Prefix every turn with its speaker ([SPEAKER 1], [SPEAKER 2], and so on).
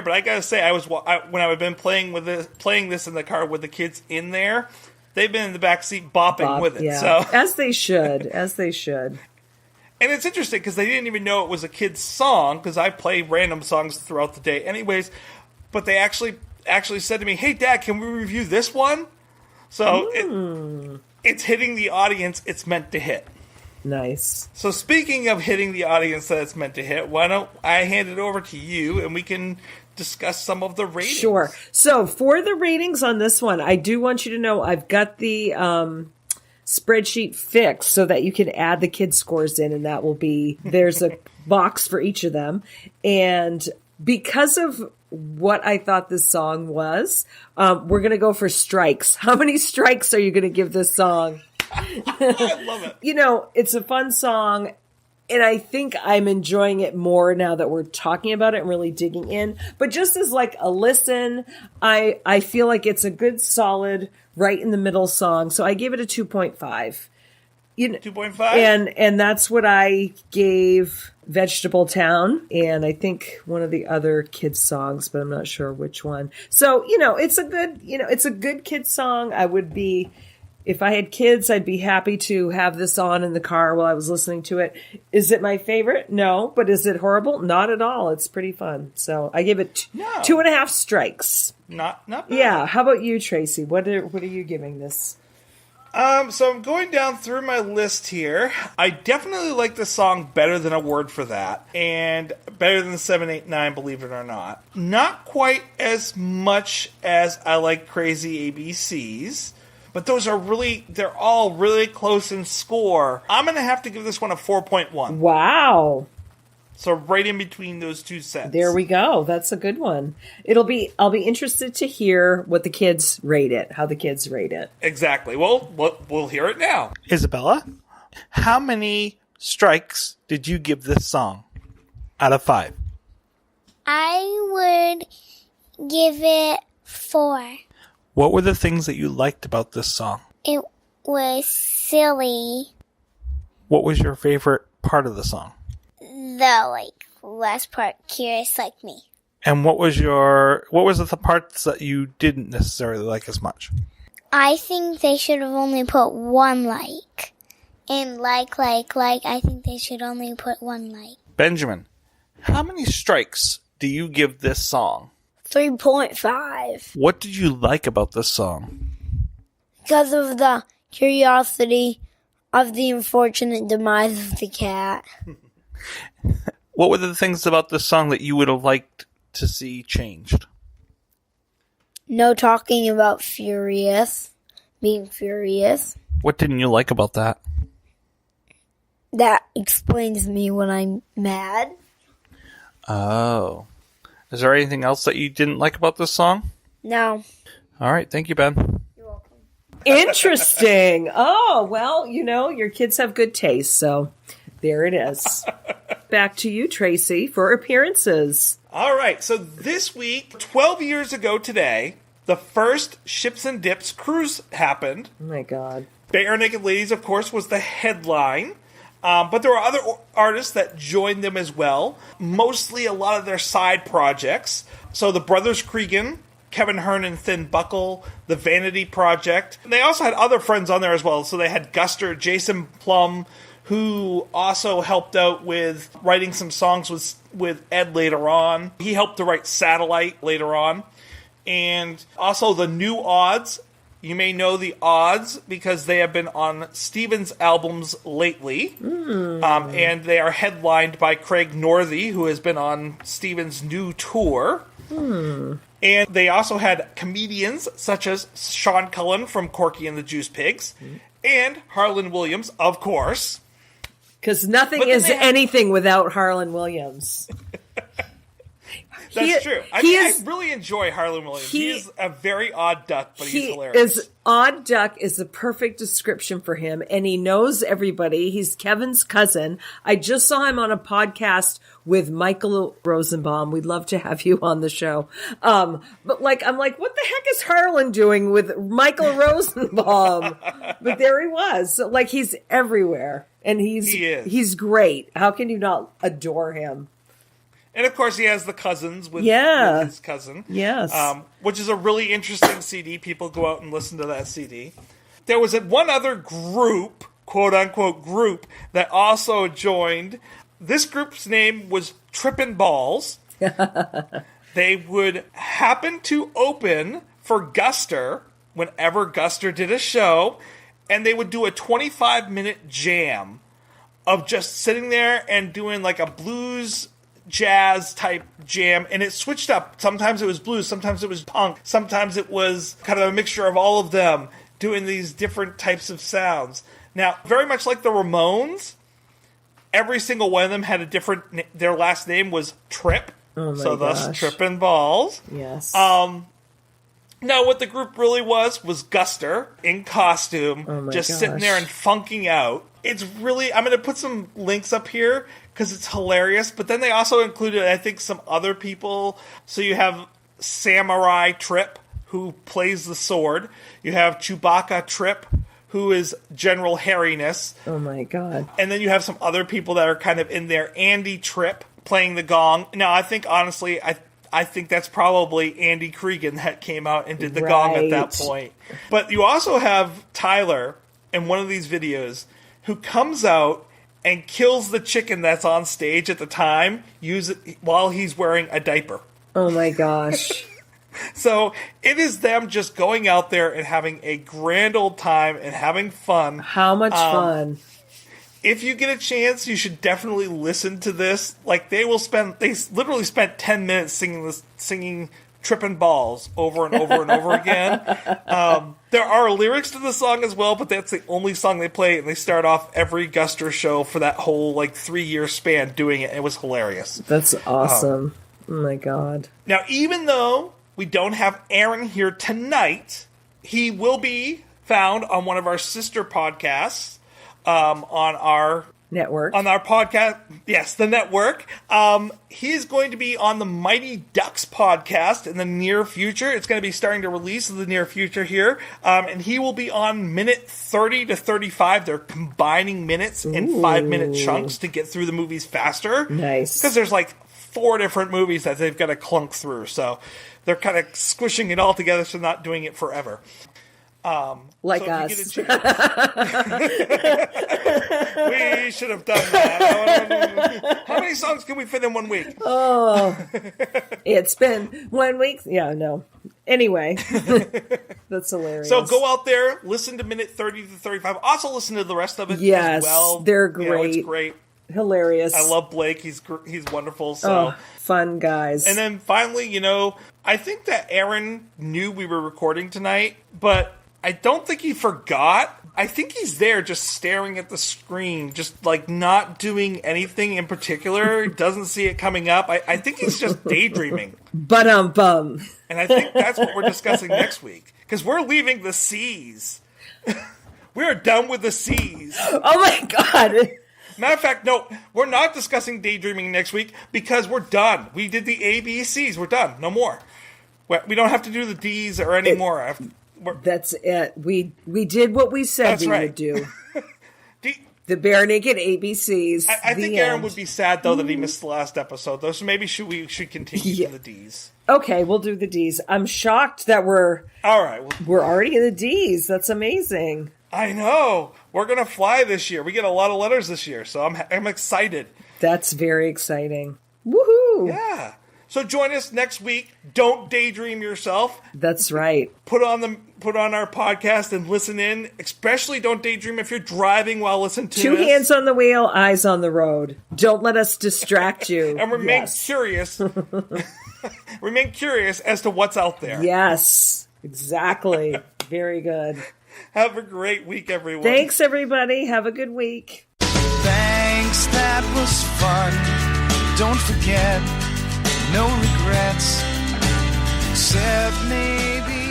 [SPEAKER 1] But I gotta say, when I've been playing this in the car with the kids in there, they've been in the back seat bopping with it.
[SPEAKER 2] Yeah.
[SPEAKER 1] So
[SPEAKER 2] As they should. As they should.
[SPEAKER 1] And it's interesting because they didn't even know it was a kid's song because I play random songs throughout the day anyways. But they actually said to me, "Hey, Dad, can we review this one?" So it's hitting the audience it's meant to hit.
[SPEAKER 2] Nice.
[SPEAKER 1] So speaking of hitting the audience that it's meant to hit, why don't I hand it over to you and we can discuss some of the ratings.
[SPEAKER 2] Sure. So for the ratings on this one, I do want you to know I've got the spreadsheet fixed so that you can add the kids' scores in, and that will be, there's a box for each of them. And because of what I thought this song was, we're going to go for strikes. How many strikes are you going to give this song?
[SPEAKER 1] I love it.
[SPEAKER 2] You know, it's a fun song, and I think I'm enjoying it more now that we're talking about it and really digging in. But just as like a listen, I feel like it's a good, solid, right in the middle song. So I gave it a 2.5.
[SPEAKER 1] 2.5?
[SPEAKER 2] And that's what I gave Vegetable Town, and I think one of the other kids songs, but I'm not sure which one. So, it's a good kids song. I would be, if I had kids, I'd be happy to have this on in the car while I was listening to it. Is it my favorite? No. But is it horrible? Not at all. It's pretty fun. So I give it 2.5 strikes.
[SPEAKER 1] Not bad.
[SPEAKER 2] Yeah. How about you, Tracy? What are you giving this?
[SPEAKER 1] So I'm going down through my list here. I definitely like the song better than A Word for That, and better than 789, believe it or not. Not quite as much as I like Crazy ABCs, but they're all really close in score. I'm going to have to give this one a 4.1.
[SPEAKER 2] Wow.
[SPEAKER 1] So right in between those two sets.
[SPEAKER 2] There we go. That's a good one. I'll be interested to hear what the kids rate it, how the kids rate it.
[SPEAKER 1] Exactly. Well, we'll hear it now.
[SPEAKER 3] Isabella, how many strikes did you give this song out of 5?
[SPEAKER 4] I would give it 4.
[SPEAKER 3] What were the things that you liked about this song?
[SPEAKER 4] It was silly.
[SPEAKER 3] What was your favorite part of the song?
[SPEAKER 4] The last part, curious like me.
[SPEAKER 3] And what was the parts that you didn't necessarily like as much?
[SPEAKER 4] I think they should have only put 1 like. And like, I think they should only put 1 like.
[SPEAKER 3] Benjamin, how many strikes do you give this song?
[SPEAKER 5] 3.5.
[SPEAKER 3] What did you like about this song?
[SPEAKER 5] Because of the curiosity of the unfortunate demise of the cat.
[SPEAKER 3] What were the things about this song that you would have liked to see changed?
[SPEAKER 5] No talking about being furious.
[SPEAKER 3] What didn't you like about that?
[SPEAKER 5] That explains me when I'm mad.
[SPEAKER 3] Oh. Is there anything else that you didn't like about this song?
[SPEAKER 5] No.
[SPEAKER 3] All right. Thank you, Ben.
[SPEAKER 5] You're welcome.
[SPEAKER 2] Interesting. Oh, well, your kids have good taste, so there it is. Back to you, Tracy, for appearances.
[SPEAKER 1] All right. So this week, 12 years ago today, the first Ships and Dips cruise happened.
[SPEAKER 2] Oh, my God.
[SPEAKER 1] Bare Naked Ladies, of course, was the headline. But there were other artists that joined them as well. Mostly a lot of their side projects. So the Brothers Cregan, Kevin Hearn and Thin Buckle, the Vanity Project. And they also had other friends on there as well. So they had Guster, Jason Plum, who also helped out with writing some songs with Ed later on. He helped to write Satellite later on. And also the New Odds. You may know the Odds because they have been on Steven's albums lately. And they are headlined by Craig Northey, who has been on Steven's new tour. And they also had comedians such as Sean Cullen from Corky and the Juice Pigs and Harlan Williams, of course.
[SPEAKER 2] Because nothing is anything without Harlan Williams.
[SPEAKER 1] That's true. I really enjoy Harlan Williams. He is a very odd duck, but he's hilarious.
[SPEAKER 2] Odd duck is the perfect description for him, and he knows everybody. He's Kevin's cousin. I just saw him on a podcast with Michael Rosenbaum. We'd love to have you on the show. But I'm like, what the heck is Harlan doing with Michael Rosenbaum? But there he was. So, he's everywhere, and he's great. How can you not adore him?
[SPEAKER 1] And of course, he has the cousins with his cousin.
[SPEAKER 2] Yes.
[SPEAKER 1] Which is a really interesting CD. People go out and listen to that CD. There was one other group, quote unquote group, that also joined. This group's name was Trippin Balls. They would happen to open for Guster whenever Guster did a show, and they would do a 25-minute jam of just sitting there and doing like a blues jazz type jam, and it switched up. Sometimes it was blues, sometimes it was punk, sometimes it was kind of a mixture of all of them doing these different types of sounds. Now, very much like the Ramones, every single one of them had a different, their last name was Tripp.
[SPEAKER 2] Oh my
[SPEAKER 1] so
[SPEAKER 2] gosh.
[SPEAKER 1] Thus Trippin Balls.
[SPEAKER 2] Yes.
[SPEAKER 1] Now, what the group really was Guster in costume, just sitting there and funking out. It's really, I'm going to put some links up here because it's hilarious. But then they also included, I think, some other people. So you have Samurai Tripp, who plays the sword. You have Chewbacca Tripp, who is General Hairiness.
[SPEAKER 2] Oh my God.
[SPEAKER 1] And then you have some other people that are kind of in there. Andy Tripp playing the gong. Now, I think, honestly, I think that's probably Andy Cregan that came out and did the gong at that point. But you also have Tyler in one of these videos who comes out and kills the chicken that's on stage at the time while he's wearing a diaper.
[SPEAKER 2] Oh my gosh.
[SPEAKER 1] So it is them just going out there and having a grand old time and having fun.
[SPEAKER 2] How much fun.
[SPEAKER 1] If you get a chance, you should definitely listen to this. Like, they literally spent 10 minutes singing Trippin Balls over and over and over again. There are lyrics to the song as well, but that's the only song they play, and they start off every Guster show for that whole, 3-year span doing it. It was hilarious.
[SPEAKER 2] That's awesome. Oh my God.
[SPEAKER 1] Now, even though we don't have Aaron here tonight, he will be found on one of our sister podcasts, on our
[SPEAKER 2] network.
[SPEAKER 1] On our podcast, yes, the network. He's going to be on the Mighty Ducks podcast in the near future. It's going to be starting to release in the near future here. And he will be on minute 30 to 35. They're combining minutes in 5-minute chunks to get through the movies faster.
[SPEAKER 2] Nice.
[SPEAKER 1] Because there's 4 different movies that they've got to clunk through. So they're kind of squishing it all together, so not doing it forever.
[SPEAKER 2] Like
[SPEAKER 1] so
[SPEAKER 2] us.
[SPEAKER 1] We should have done that. How many songs can we fit in 1 week?
[SPEAKER 2] Oh, it's been 1 week. Yeah, no. Anyway, that's hilarious.
[SPEAKER 1] So go out there, listen to minute 30 to 35. Also listen to the rest of it as well.
[SPEAKER 2] They're great.
[SPEAKER 1] It's great.
[SPEAKER 2] Hilarious.
[SPEAKER 1] I love Blake. He's wonderful. So
[SPEAKER 2] fun guys.
[SPEAKER 1] And then finally, I think that Aaron knew we were recording tonight, but I don't think he forgot. I think he's there just staring at the screen, just not doing anything in particular. He doesn't see it coming up. I think he's just daydreaming.
[SPEAKER 2] Bum.
[SPEAKER 1] And I think that's what we're discussing next week. Because we're leaving the seas. We're done with the seas.
[SPEAKER 2] Oh my God.
[SPEAKER 1] Matter of fact, no, we're not discussing daydreaming next week because we're done. We did the ABCs. We're done. No more. We don't have to do the Ds or any more.
[SPEAKER 2] That's it. We did what we said would do. The bare naked ABCs.
[SPEAKER 1] I think Aaron would be sad, though, that he missed the last episode, though, so maybe we should continue to the Ds.
[SPEAKER 2] Okay, we'll do the Ds. I'm shocked that we're already in the Ds. That's amazing.
[SPEAKER 1] I know. We're going to fly this year. We get a lot of letters this year, so I'm excited.
[SPEAKER 2] That's very exciting. Woohoo!
[SPEAKER 1] Yeah. So join us next week. Don't daydream yourself.
[SPEAKER 2] That's right.
[SPEAKER 1] Put on our podcast and listen in. Especially don't daydream if you're driving while listening to us.
[SPEAKER 2] 2 hands on the wheel, eyes on the road. Don't let us distract you.
[SPEAKER 1] And remain curious. Remain curious as to what's out there.
[SPEAKER 2] Yes, exactly. Very good.
[SPEAKER 1] Have a great week, everyone.
[SPEAKER 2] Thanks, everybody. Have a good week.
[SPEAKER 6] Thanks, that was fun. Don't forget, no regrets, except maybe